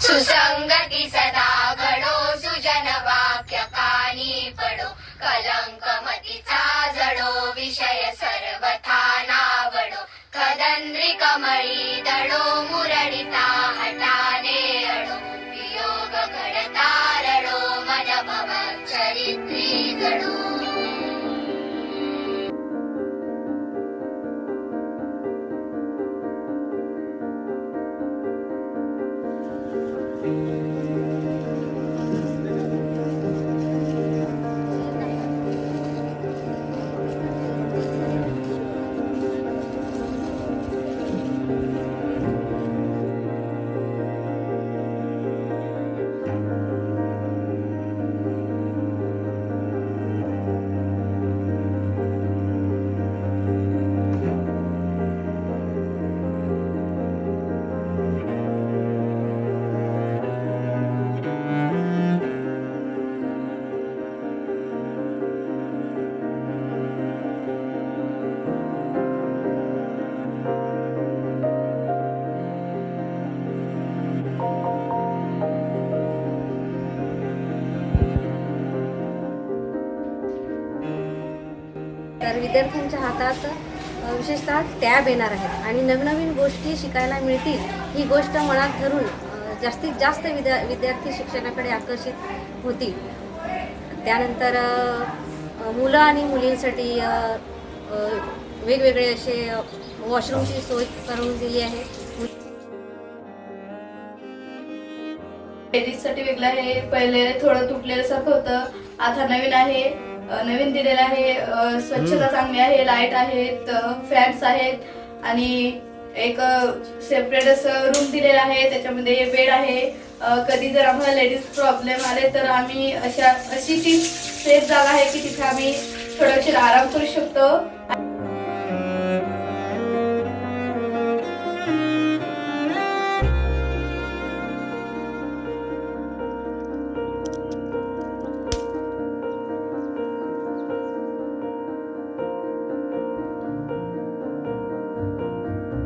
सुसंगती सदा घडो, सुजन वाक्य कानी पडो, कलंक मतीचा जडो, विषय सर्वथा नावडो, कदंद्री कमळी दडो, मुरडिता हटाने अडो, वियोग घडता रडो, मन भव चरित्री जडो. तर विद्यार्थ्यांच्या हातात विशेषतः टॅब येणार आहेत आणि नवनवीन गोष्टी शिकायला मिळतील ही गोष्ट मनात धरून जास्तीत जास्त विद्यार्थी शिक्षणाकडे आकर्षित होतील. त्यानंतर मुलं आणि मुलींसाठी वेगवेगळे असे वॉशरूमची सोय करून दिली आहे. लेडीजसाठी वेगळं आहे. पहिले थोडं तुटलेलं सारखं होतं, आता नवीन आहे. नवीन दिलेलं आहे. स्वच्छता चांगली आहे, लाईट आहेत, फॅन्स आहेत आणि एक सेपरेट असं रूम दिलेला आहे. त्याच्यामध्ये बेड आहे. कधी जर आम्हाला लेडीज प्रॉब्लेम आले तर आम्ही अशी ती सेफ जागा आहे की तिथे आम्ही थोडा वेळ आराम करू शकतो.